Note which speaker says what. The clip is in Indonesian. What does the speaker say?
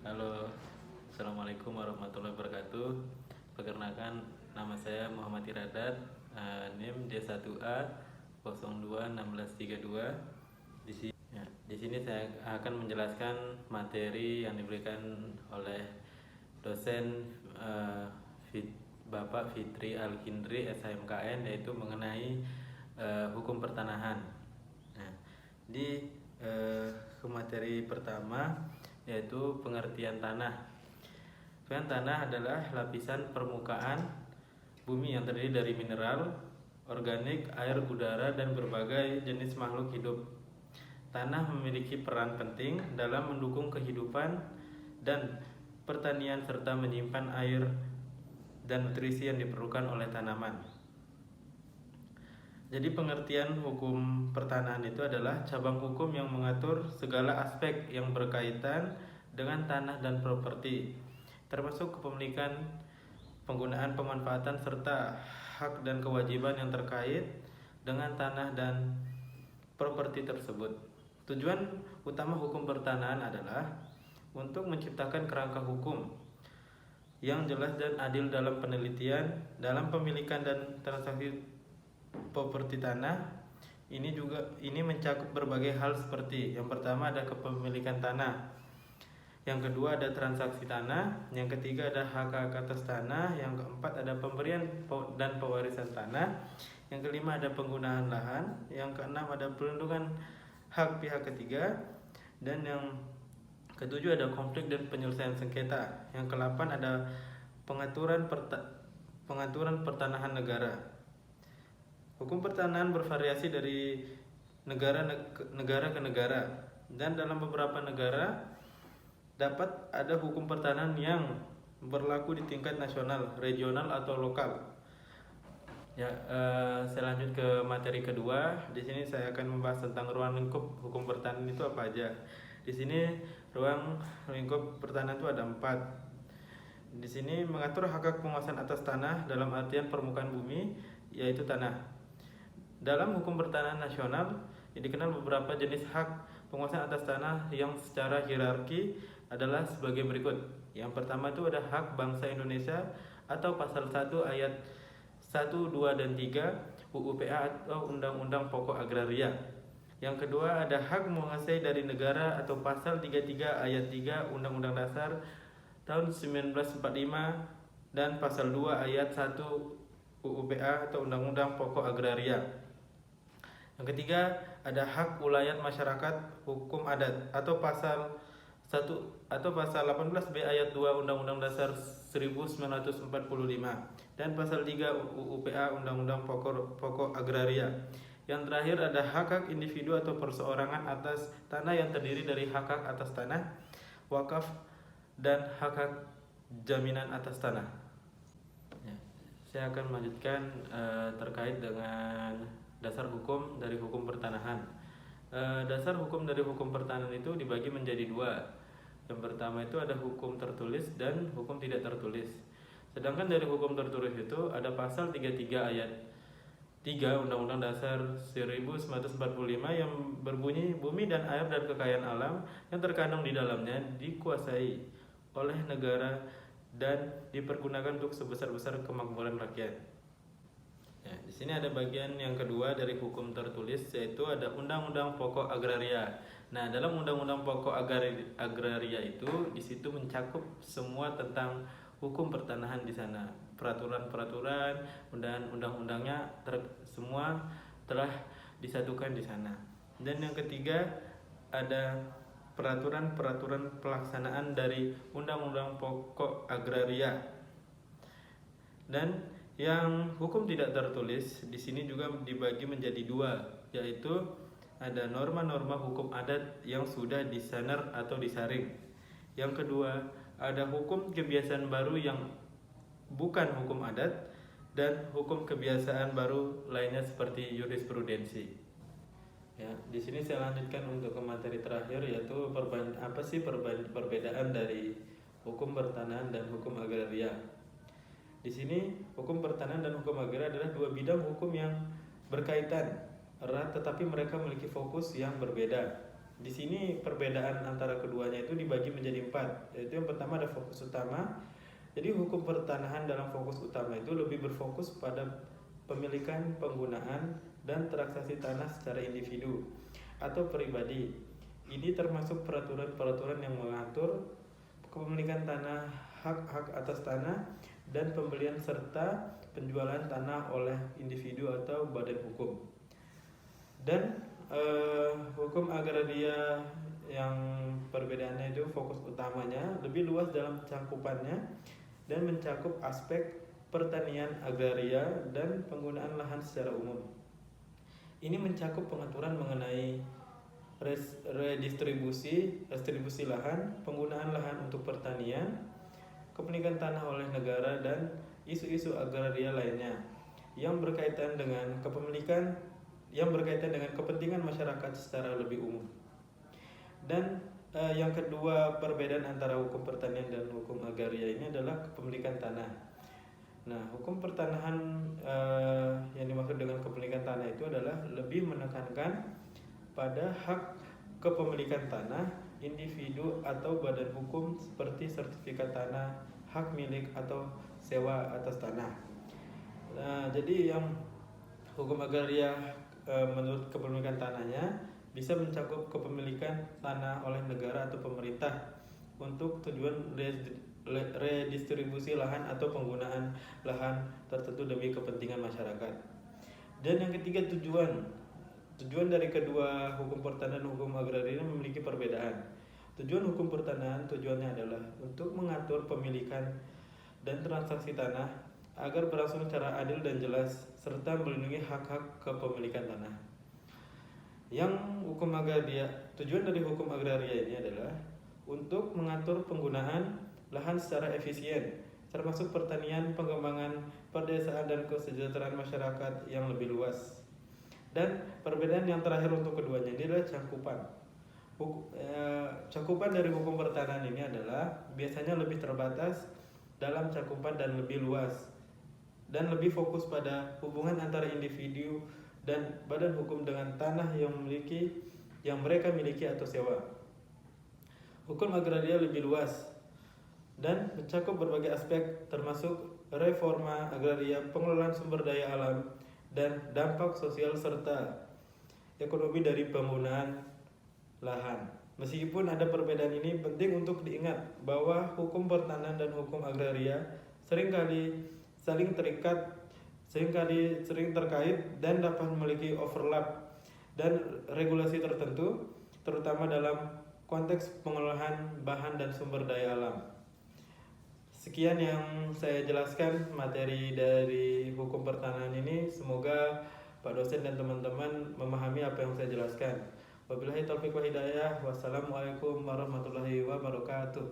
Speaker 1: Halo, Assalamualaikum warahmatullahi wabarakatuh. Perkenalkan, nama saya Muhammad Iradat, NIM D1A 021632. Di sini saya akan menjelaskan materi yang diberikan oleh dosen Bapak Fitri Al-Hindri SHMKN, yaitu mengenai hukum pertanahan. Nah, di materi pertama yaitu pengertian tanah. Pengertian tanah adalah lapisan permukaan bumi yang terdiri dari mineral, organik, air, udara, dan berbagai jenis makhluk hidup. Tanah memiliki peran penting dalam mendukung kehidupan dan pertanian serta menyimpan air dan nutrisi yang diperlukan oleh tanaman. Jadi pengertian hukum pertanahan itu adalah cabang hukum yang mengatur segala aspek yang berkaitan dengan tanah dan properti, termasuk kepemilikan, penggunaan, pemanfaatan, serta hak dan kewajiban yang terkait dengan tanah dan properti tersebut. Tujuan utama hukum pertanahan adalah untuk menciptakan kerangka hukum yang jelas dan adil dalam penelitian, dalam pemilikan dan transaksi properti tanah. Ini mencakup berbagai hal seperti yang pertama ada kepemilikan tanah, yang kedua ada transaksi tanah, yang ketiga ada hak atas tanah, yang keempat ada pemberian dan pewarisan tanah, yang kelima ada penggunaan lahan, yang keenam ada perlindungan hak pihak ketiga, dan yang ketujuh ada konflik dan penyelesaian sengketa, yang kedelapan ada pengaturan pertanahan negara. Hukum pertanahan bervariasi dari negara ke negara, dan dalam beberapa negara dapat ada hukum pertanahan yang berlaku di tingkat nasional, regional, atau lokal. Saya lanjut ke materi kedua. Di sini saya akan membahas tentang ruang lingkup hukum pertanahan itu apa aja. Di sini ruang lingkup pertanahan itu ada 4. Di sini mengatur hak penguasaan atas tanah dalam artian permukaan bumi, yaitu tanah. Dalam hukum pertanahan nasional dikenal beberapa jenis hak penguasaan atas tanah yang secara hierarki adalah sebagai berikut. Yang pertama itu ada hak bangsa Indonesia atau pasal 1 ayat 1, 2, dan 3 UU PA atau Undang-Undang Pokok Agraria. Yang kedua ada hak menguasai dari negara atau pasal 33 ayat 3 Undang-Undang Dasar tahun 1945 dan pasal 2 ayat 1 UU PA atau Undang-Undang Pokok Agraria. Yang ketiga ada hak wilayah masyarakat hukum adat atau pasal 1 atau pasal 18B ayat 2 Undang-Undang Dasar 1945 dan pasal 3 UU PA Undang-Undang Pokok Agraria. Yang terakhir ada hak individu atau perseorangan atas tanah yang terdiri dari hak atas tanah, wakaf, dan hak jaminan atas tanah. Saya akan melanjutkan terkait dengan dasar hukum dari hukum pertanahan. Dasar hukum dari hukum pertanahan itu dibagi menjadi 2. Yang pertama itu ada hukum tertulis dan hukum tidak tertulis. Sedangkan dari hukum tertulis itu ada pasal 33 ayat 3 Undang-Undang Dasar 1945 yang berbunyi bumi dan air dan kekayaan alam yang terkandung di dalamnya dikuasai oleh negara dan dipergunakan untuk sebesar-besar kemakmuran rakyat. Di sini ada bagian yang kedua dari hukum tertulis, yaitu ada Undang-Undang Pokok Agraria. Nah, dalam Undang-Undang Pokok Agraria itu di situ mencakup semua tentang hukum pertanahan di sana. Peraturan-peraturan, undang-undangnya semua telah disatukan di sana. Dan yang ketiga ada peraturan-peraturan pelaksanaan dari Undang-Undang Pokok Agraria. Dan yang hukum tidak tertulis di sini juga dibagi menjadi 2, yaitu ada norma-norma hukum adat yang sudah disanar atau disaring. Yang kedua, ada hukum kebiasaan baru yang bukan hukum adat dan hukum kebiasaan baru lainnya seperti jurisprudensi. Di sini saya lanjutkan untuk ke materi terakhir, yaitu perbedaan dari hukum pertanahan dan hukum agraria. Di sini hukum pertanahan dan hukum agraria adalah 2 bidang hukum yang berkaitan erat, tetapi mereka memiliki fokus yang berbeda. Di sini perbedaan antara keduanya itu dibagi menjadi 4, yaitu yang pertama ada fokus utama. Jadi hukum pertanahan dalam fokus utama itu lebih berfokus pada pemilikan, penggunaan, dan transaksi tanah secara individu atau pribadi. Ini termasuk peraturan-peraturan yang mengatur kepemilikan tanah, hak-hak atas tanah, dan pembelian serta penjualan tanah oleh individu atau badan hukum. Dan hukum agraria yang perbedaannya itu fokus utamanya lebih luas dalam cakupannya dan mencakup aspek pertanian agraria dan penggunaan lahan secara umum. Ini mencakup pengaturan mengenai restribusi lahan, penggunaan lahan untuk pertanian, kepemilikan tanah oleh negara, dan isu-isu agraria lainnya yang berkaitan dengan kepentingan masyarakat secara lebih umum. Dan yang kedua perbedaan antara hukum pertanian dan hukum agraria ini adalah kepemilikan tanah. Nah, hukum pertanahan yang dimaksud dengan kepemilikan tanah itu adalah lebih menekankan pada hak kepemilikan tanah individu atau badan hukum seperti sertifikat tanah, hak milik atau sewa atas tanah. Nah, jadi yang hukum agraria menurut kepemilikan tanahnya bisa mencakup kepemilikan tanah oleh negara atau pemerintah untuk tujuan redistribusi lahan atau penggunaan lahan tertentu demi kepentingan masyarakat. Dan yang ketiga, tujuan dari kedua hukum pertanahan dan hukum agraria ini memiliki perbedaan. Tujuan hukum pertanahan tujuannya adalah untuk mengatur pemilikan dan transaksi tanah agar berlangsung secara adil dan jelas serta melindungi hak-hak kepemilikan tanah. Tujuan dari hukum agraria ini adalah untuk mengatur penggunaan lahan secara efisien, termasuk pertanian, pengembangan perdesaan dan kesejahteraan masyarakat yang lebih luas. Dan perbedaan yang terakhir untuk keduanya ini adalah cakupan. Cakupan dari hukum pertanahan ini adalah biasanya lebih terbatas dalam cakupan dan lebih luas, dan lebih fokus pada hubungan antara individu dan badan hukum dengan tanah yang mereka miliki atau sewa. Hukum agraria lebih luas dan mencakup berbagai aspek termasuk reforma agraria, pengelolaan sumber daya alam, dan dampak sosial serta ekonomi dari penggunaan lahan. Meskipun ada perbedaan ini, penting untuk diingat bahwa hukum pertanahan dan hukum agraria seringkali saling terikat, sering terkait dan dapat memiliki overlap dan regulasi tertentu, terutama dalam konteks pengelolaan bahan dan sumber daya alam. Sekian yang saya jelaskan materi dari hukum pertanahan ini. Semoga Pak dosen dan teman-teman memahami apa yang saya jelaskan. Wabillahi taufiq wa hidayah. Wassalamualaikum warahmatullahi wabarakatuh.